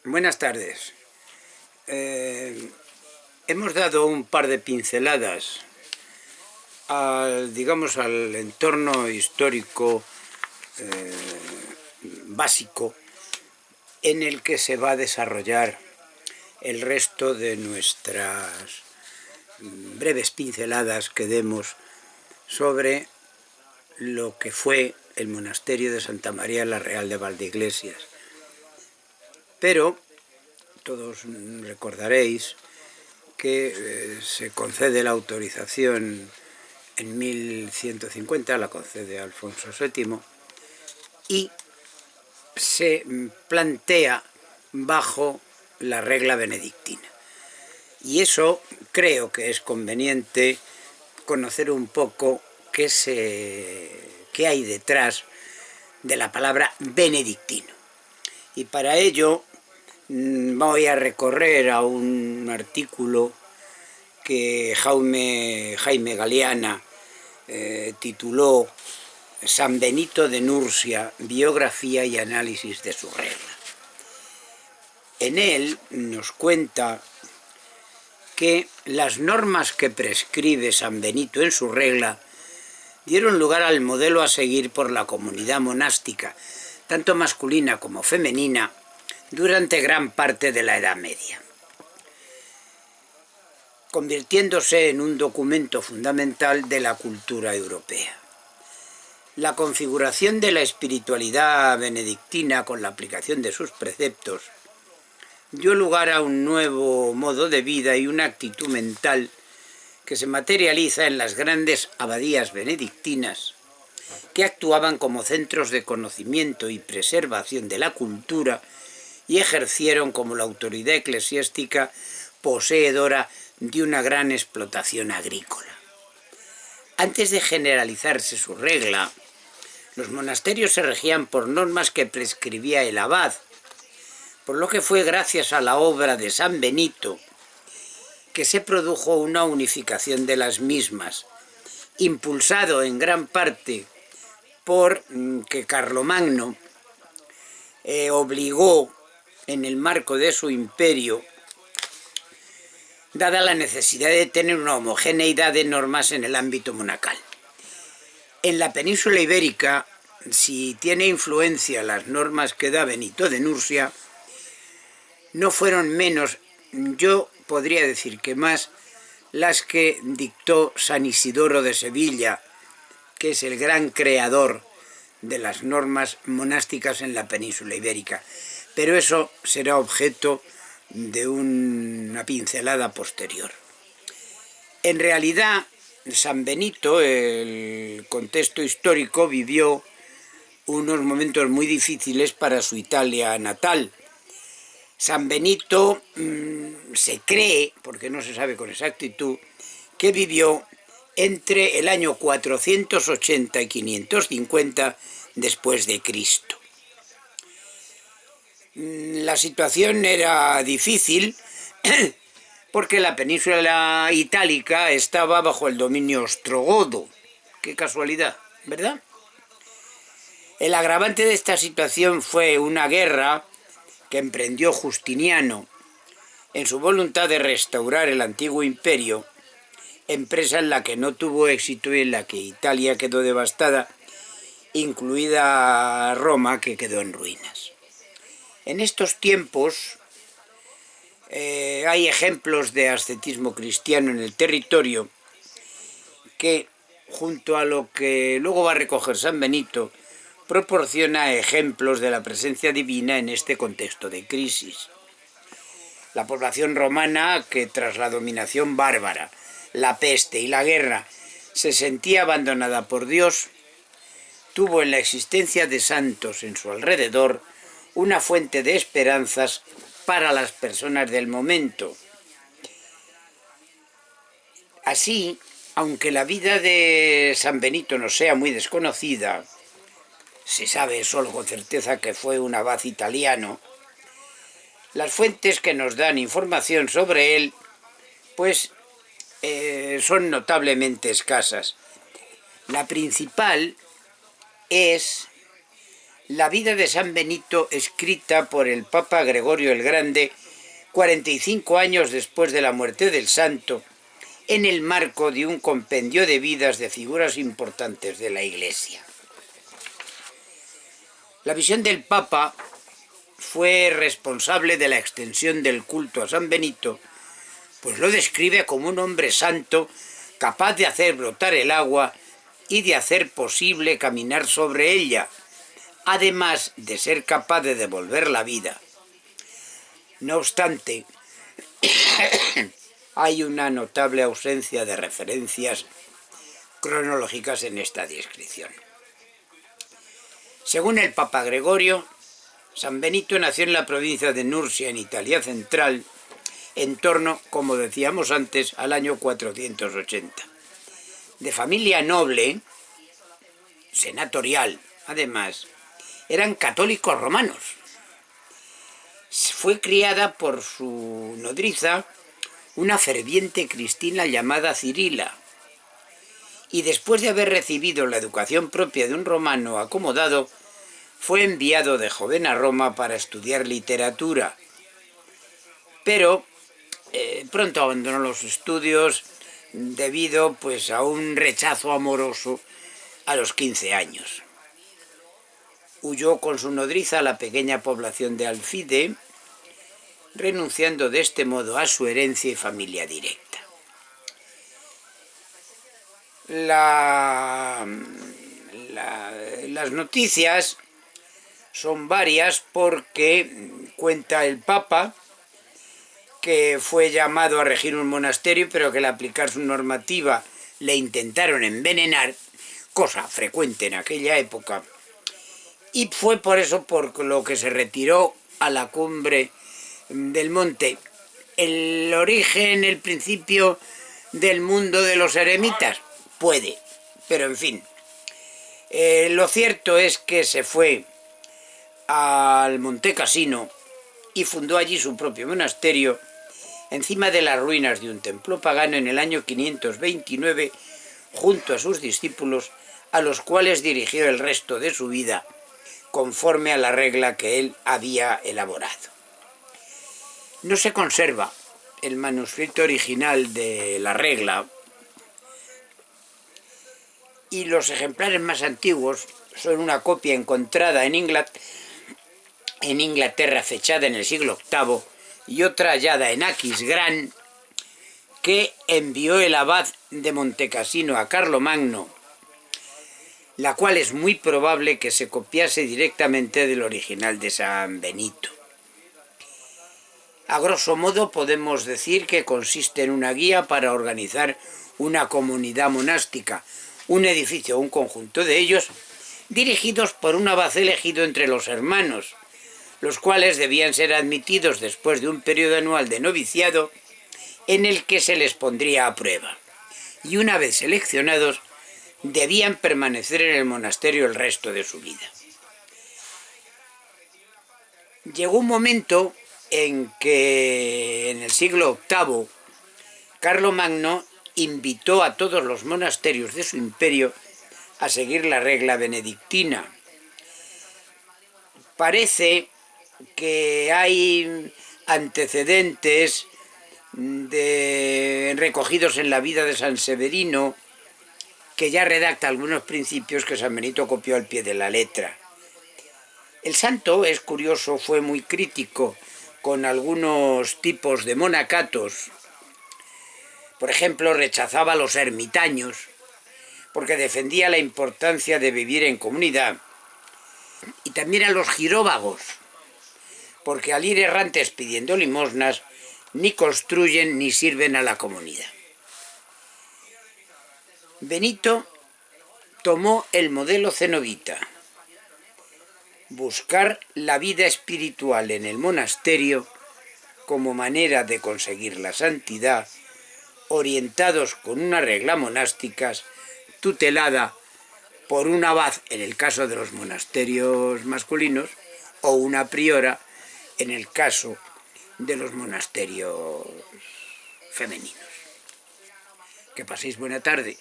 Buenas tardes. Hemos dado un par de pinceladas al entorno histórico básico en el que se va a desarrollar el resto de nuestras breves pinceladas que demos sobre lo que fue el monasterio de Santa María la Real de Valdeiglesias. Pero todos recordaréis que se concede la autorización en 1150, la concede Alfonso VII, y se plantea bajo la regla benedictina. Y eso creo que es conveniente conocer un poco qué hay detrás de la palabra benedictino. Y para ello voy a recorrer a un artículo que Jaime Galeana tituló San Benito de Nursia, biografía y análisis de su regla. En él nos cuenta que las normas que prescribe San Benito en su regla dieron lugar al modelo a seguir por la comunidad monástica, tanto masculina como femenina, durante gran parte de la Edad Media, convirtiéndose en un documento fundamental de la cultura europea. La configuración de la espiritualidad benedictina con la aplicación de sus preceptos dio lugar a un nuevo modo de vida y una actitud mental que se materializa en las grandes abadías benedictinas, que actuaban como centros de conocimiento y preservación de la cultura y ejercieron como la autoridad eclesiástica poseedora de una gran explotación agrícola. Antes de generalizarse su regla, los monasterios se regían por normas que prescribía el abad, por lo que fue gracias a la obra de San Benito que se produjo una unificación de las mismas, impulsado en gran parte por que Carlomagno obligó en el marco de su imperio, dada la necesidad de tener una homogeneidad de normas en el ámbito monacal. En la península ibérica, si tiene influencia las normas que da Benito de Nursia, no fueron menos, yo podría decir que más, las que dictó San Isidoro de Sevilla, que es el gran creador de las normas monásticas en la península ibérica. Pero eso será objeto de una pincelada posterior. En realidad, San Benito, el contexto histórico, vivió unos momentos muy difíciles para su Italia natal. San Benito se cree, porque no se sabe con exactitud, que vivió entre el año 480 y 550 después de Cristo. La situación era difícil porque la península itálica estaba bajo el dominio ostrogodo. Qué casualidad, ¿verdad? El agravante de esta situación fue una guerra que emprendió Justiniano en su voluntad de restaurar el antiguo imperio, empresa en la que no tuvo éxito y en la que Italia quedó devastada, incluida Roma, que quedó en ruinas. En estos tiempos hay ejemplos de ascetismo cristiano en el territorio que, junto a lo que luego va a recoger San Benito, proporciona ejemplos de la presencia divina en este contexto de crisis. La población romana, que tras la dominación bárbara, la peste y la guerra se sentía abandonada por Dios, tuvo en la existencia de santos en su alrededor una fuente de esperanzas para las personas del momento. Así, aunque la vida de San Benito no sea muy desconocida, se sabe solo con certeza que fue un abad italiano, las fuentes que nos dan información sobre él, pues son notablemente escasas. La principal es la vida de San Benito escrita por el Papa Gregorio el Grande 45 años después de la muerte del santo, en el marco de un compendio de vidas de figuras importantes de la Iglesia. La visión del Papa fue responsable de la extensión del culto a San Benito, pues lo describe como un hombre santo capaz de hacer brotar el agua y de hacer posible caminar sobre ella, además de ser capaz de devolver la vida. No obstante, hay una notable ausencia de referencias cronológicas en esta descripción. Según el Papa Gregorio, San Benito nació en la provincia de Nursia, en Italia Central, en torno, como decíamos antes, al año 480. De familia noble, senatorial, además, eran católicos romanos. Fue criada por su nodriza, una ferviente cristina llamada Cirila, y después de haber recibido la educación propia de un romano acomodado, fue enviado de joven a Roma para estudiar literatura, pero pronto abandonó los estudios debido a un rechazo amoroso a los 15 años. Huyó con su nodriza a la pequeña población de Alfide, renunciando de este modo a su herencia y familia directa. Las noticias son varias porque cuenta el Papa que fue llamado a regir un monasterio, pero que al aplicar su normativa le intentaron envenenar, cosa frecuente en aquella época, y fue por eso por lo que se retiró a la cumbre del monte. ¿El origen, el principio del mundo de los eremitas? Puede, pero en fin. Lo cierto es que se fue al Monte Cassino y fundó allí su propio monasterio encima de las ruinas de un templo pagano en el año 529 junto a sus discípulos, a los cuales dirigió el resto de su vida conforme a la regla que él había elaborado. No se conserva el manuscrito original de la regla y los ejemplares más antiguos son una copia encontrada en Inglaterra fechada en el siglo VIII y otra hallada en Aquisgrán que envió el abad de Montecassino a Carlomagno, la cual es muy probable que se copiase directamente del original de San Benito. A grosso modo podemos decir que consiste en una guía para organizar una comunidad monástica, un edificio o un conjunto de ellos, dirigidos por un abad elegido entre los hermanos, los cuales debían ser admitidos después de un periodo anual de noviciado en el que se les pondría a prueba, y una vez seleccionados, debían permanecer en el monasterio el resto de su vida. Llegó un momento en que, en el siglo VIII, Carlomagno invitó a todos los monasterios de su imperio a seguir la regla benedictina. Parece que hay antecedentes recogidos en la vida de San Severino, que ya redacta algunos principios que San Benito copió al pie de la letra. El santo, es curioso, fue muy crítico con algunos tipos de monacatos. Por ejemplo, rechazaba a los ermitaños, porque defendía la importancia de vivir en comunidad, y también a los giróvagos, porque al ir errantes pidiendo limosnas, ni construyen ni sirven a la comunidad. Benito tomó el modelo cenobita: buscar la vida espiritual en el monasterio como manera de conseguir la santidad, orientados con una regla monástica tutelada por un abad en el caso de los monasterios masculinos o una priora en el caso de los monasterios femeninos. Que paséis buena tarde.